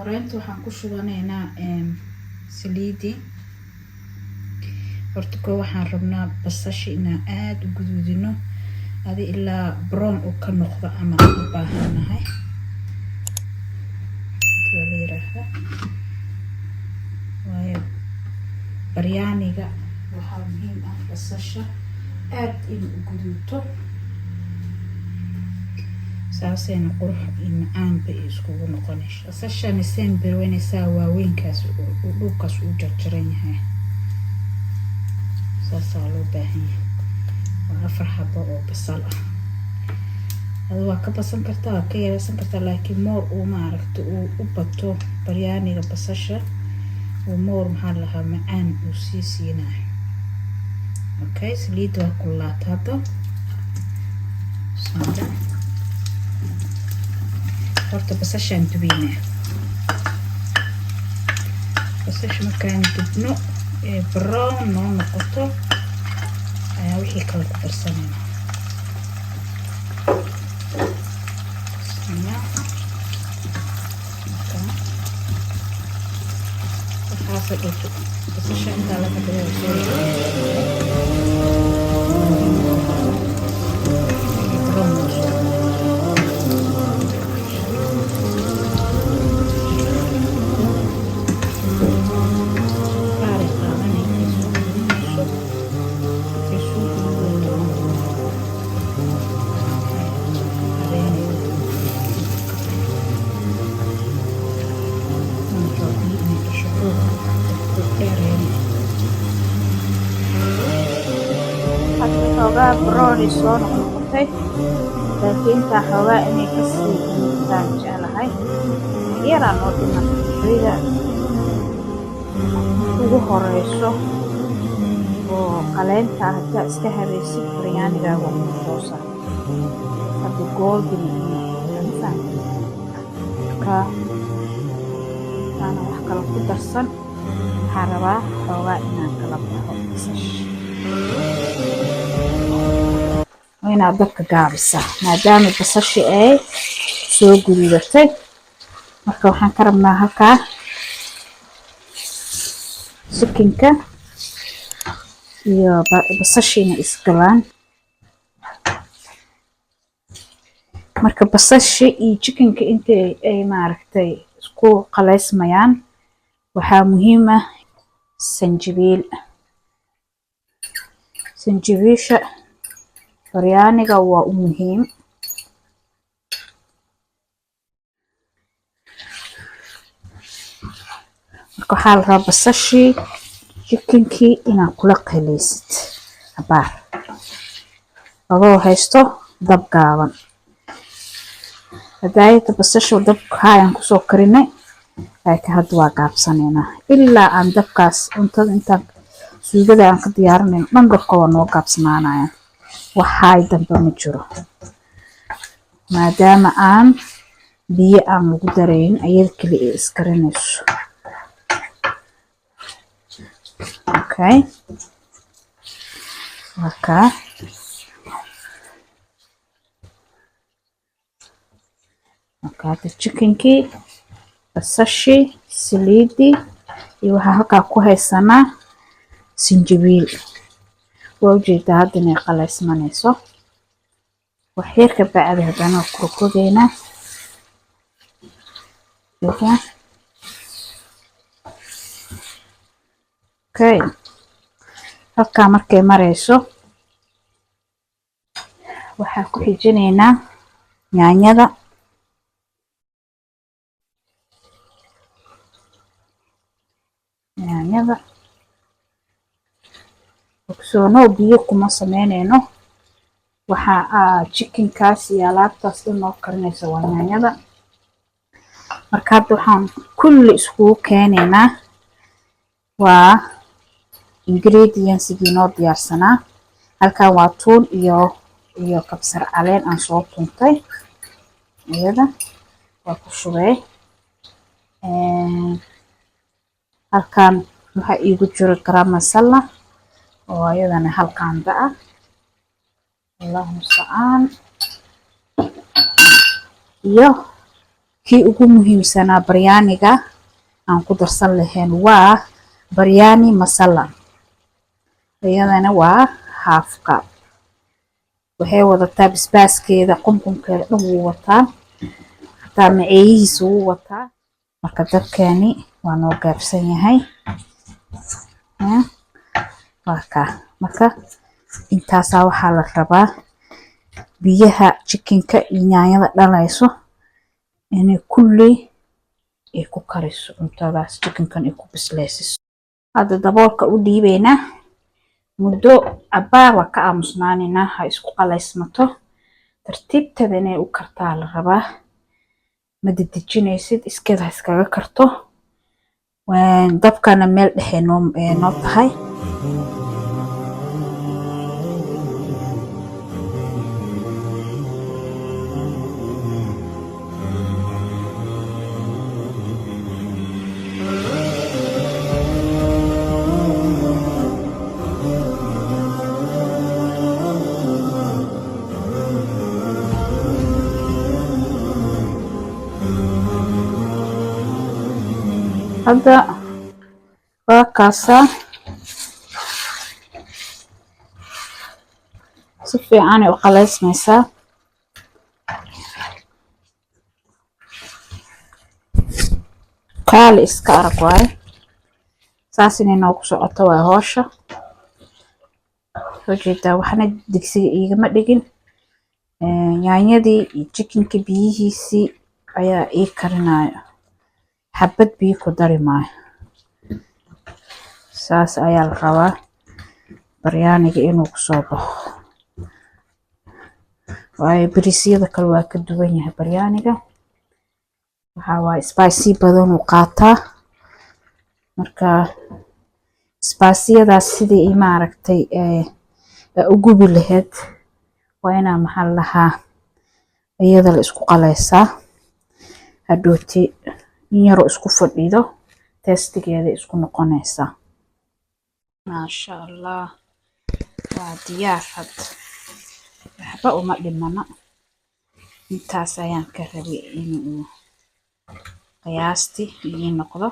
horeynta waxaan ku shubanaynaa saliidi. horta ko waxaan rabnaa basasha inaan aad u guduudino adi ilaa brown uu ka noqdo ama u baahanahay waayo baryaaniga waxaa muhiim ah basasha aad inuu guduuto saasayna qurux iyo macaan bay iskugu noqonaysaa. basashana seen berweynaysaa waaweynkaas uu dhulkaas u jarjaran yahay saasaa loo baahan yahay. waa 4 xabo oo basal ah. hada waa ka basan kartaa waa ka yaraysan kartaa laakiin moor uu maaragta uu u bato baryaaniga basasha uu moor maxaa lahaa macaan uu sii siinayo. okay saliid waa kulaata hadda horta basashaan dubaynaa. basasha markaan dubno ee brown noo noqoto ayaa wixii kale ku darsanayna. waxaase dhulka basasha intaa laga xoogaa brownie soo noqotay laakiin taa xoogaa inay ka sii intaan jeclahay yaraan oo dhiman shayga ugu horeyso oo qaleynta haddaa iska hareysid baryaanigaaga ugu toosa hadda golden insan ka wax kale ku darsan waxaa rabaa xoogaa inaan kala baxo basasha inaad dabka gaabisaa maadaama basasha ay soo guduudatay. marka waxaan ka rabnaa halkaa chicken-ka iyo basasha inay isgalaan. marka basasha iyo chicken-ka inta ay maaragtay isku qaleysmayaan waxaa muhiim ah sanjabiisha baryaaniga waa u muhiim. marka waxaa la rabaa basashii chicken-kii inaad kula qaleysid abaar adoo haysto dab gaaban. hadaayada basasha dabka hayaan kusoo karinay laakiin hadda waa gaabsanaynaa ilaa aan dabkaas cuntada intaan suugada aan ka diyaarinayno dhan dabka waa noo gaabsanaanayaan waxaay dambe ma jiro maadaama aan biyo aan lagu daraynin ayada keli ay iskarinayso. okay markaa hada chicken-kii basashii saliidii iyo waxaa halkaa ku haysanaa sinjibiil. waa ujeedaa hadda inay qaleysmanayso wax yar ka bacdi haddana ku rogaynaa. okay halkaa markay marayso waxaa ku xijinaynaa yaanyada. ogsoono biyo kuma sameynayno waxaa chicken-kaas iyo alaabtaas dhan noo karinaysa waa yaanyada. marka hadda waxaan kulli iskugu keenaynaa waa ingredients-gii noo diyaarsanaa. halkan waa tuun iyo kabsar caleen aan soo tuntay iyada waa ku shubay. halkan waxaa iigu jiro garam masala oo ayadana hal qaando ah. Allahu musta'aan iyo kii ugu muhiimsanaa baryaaniga aan ku darsan lahayn waa baryaani masala. iyadana waa half cup. waxay wadataa basbaaskeeda, qumqumkeeda dhan wuu wataa, hataa maceeyihiisa wuu wataa. marka dabkani waa noo gaabsan yahay. marka intaasaa waxaa la rabaa biyaha chicken-ka iyo yaanyada dhalayso inay kulli ay ku kariso cuntadaas, chicken-kan ay ku bisleysiso. hadda daboolka u dhiibeynaa muddo cabaar waa ka aamusnaanaynaa, ha isku qalaysmato. tartiibteeda inay u kartaa la rabaa, ma dedejinaysid, iskeeda ha iskaga karto. dabkana meel dhexe noo tahay. hadda waa kaasaa si fiican ay u qalaysmaysaa. kaali iska arag waaye, saas inay noogu socoto waa howsha. soo jeedaa waxna digsiga iigama dhigin. yaanyadii iyo chicken-ka biyihiisii ayaa ii karinayo, xabad biyo ku dari maayo. saas ayaa la rabaa baryaaniga inuu kusoo baxo, waayo bariisyada kale waa ka duwan yahay baryaaniga. waxaa waaye spicy badan uu qaataa. marka spiciyadaas sidii maaragtay u gubi lahayd waa inaa maxaa lahaa iyada la isku qalaysaa. hadhooti in yaroo isku fadhido testigeeda isku noqonaysaa. maasha allah, waa diyaar. hadda waxba uma dhimana. intaas ayaan ka rabay inuu qiyaastii ii noqdo.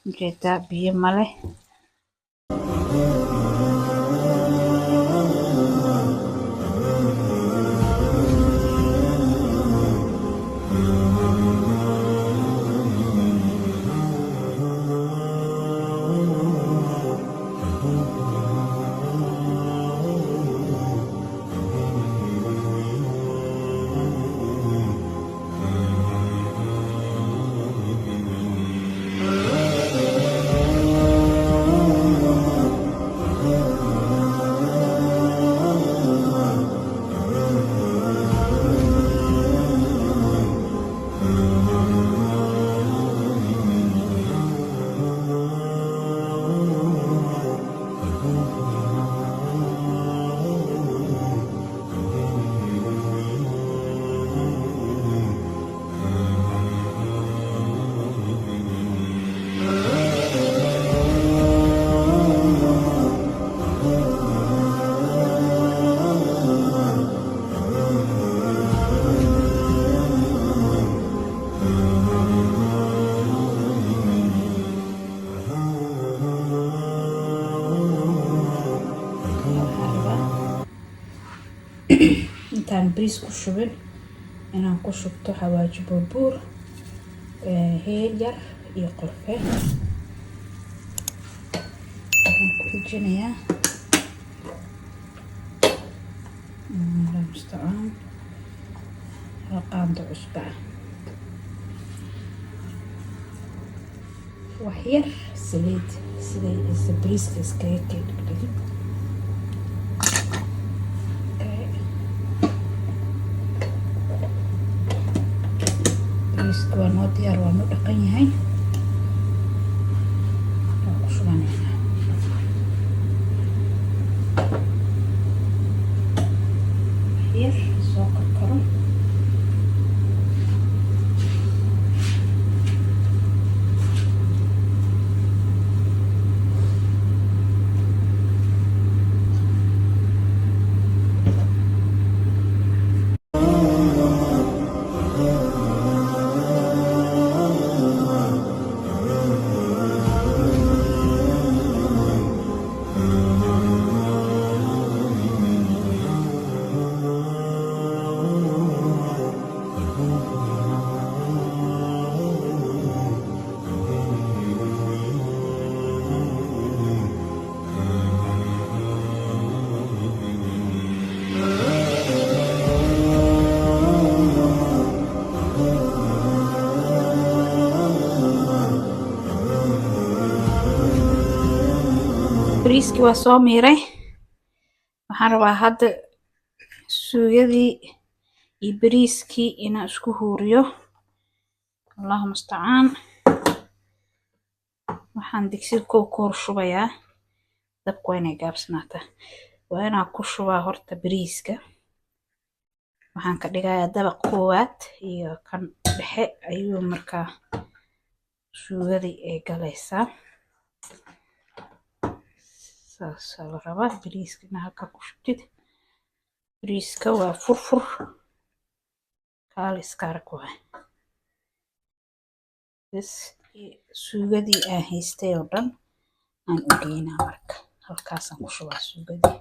ujeedaa biyo male. intaan bariis ku shubin inaan ku shubto xawaaji burbuur, heel yar iyo qorfe. waxaan ku xijinayaa mustacaan qaando cusba, wax yar saliid siday bariiska iskaga dhigdhigin. waa noo diyaar, waa noo dhaqan yahay. waan ku shubanaynaa yar soo karkaro. bariiskii waa soo miiray. waxaan rabaa hadda suugadii iyo bariiskii inaan isku huuriyo. allahu mustacaan. waxaan digsiga ku hor shubayaa. dabka waa inay gaabsanaata. waa inaan ku shubaa horta bariiska. waxaan ka dhigayaa dabaq koowaad iyo kan dhexe ayuu markaa suugadii ay galaysaa. saasaa la rabaa bariiska inaa halka ku shubtid. bariiska waa furfur kaal iska arag waay. bas suugadii aan haystay oo dhan aan u geynaa marka. halkaasaan ku shubaa suugadii.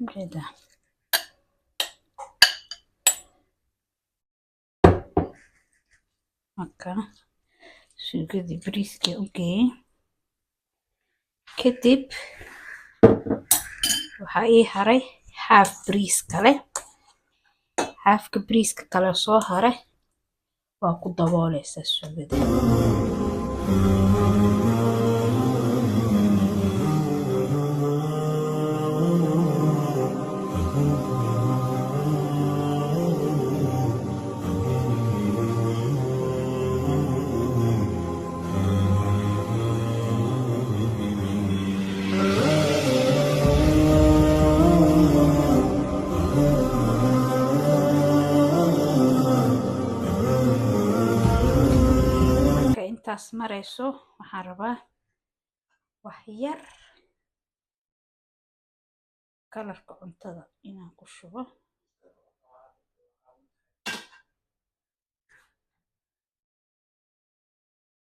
ujeedaa marka suugadii bariiskii u geeyey. kadib waxaa ii haray haaf bariis kale. haafka bariiska kale soo haray waa ku dabooleysaa suugada. intaas marayso waxaan rabaa wax yar kalarka cuntada inaan ku shubo.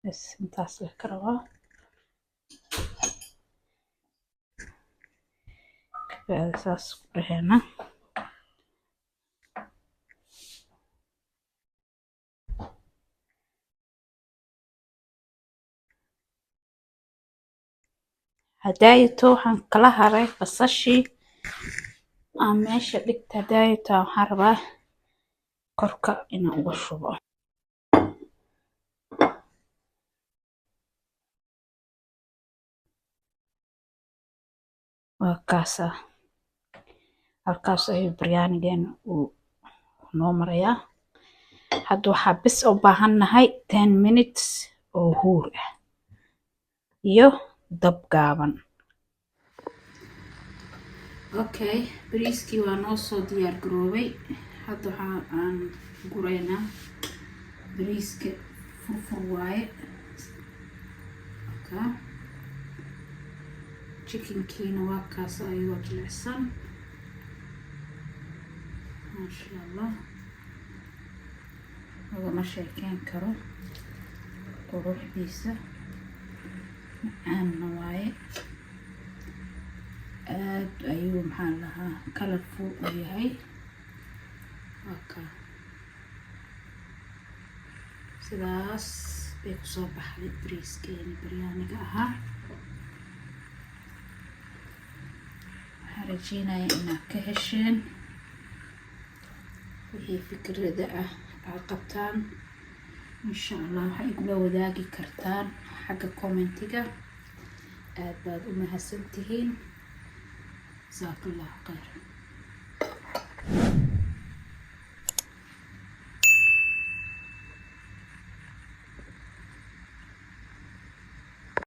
bas intaas la ka rabaa. kabacdi saas ku dhaheena. hadaayato waxaan kala haray basashii aan meesha dhigta. hadaayato waxaan rabaa korka inaan uga shubo. waa kaasa. halkaas ayuu baryaanigeena uu noo marayaa. hadda waxaa bis u baahannahay 10 minutes oo huur ah iyo dab gaaban. okay bariiskii waa noo soo diyaar garoobay. hadda waxaan gureynaa bariiska. furfur waaye. chickenkiina waa kaas ayuu jilicsan. maasha allah. lagama sheekeyn karo quruxdiisa. macaanna waaye. aad ayuu maxaan lahaa colorful u yahay. sidaas bay kusoo baxday bariiskeeni baryaaniga ahaa. waxaan rajeynayaa inaad ka hesheen. wixii fikrada ah aad qabtaan insha allah waxay igula wadaagi kartaan xagga commentiga. aad baad u mahadsantihiin. جزاك الله خير.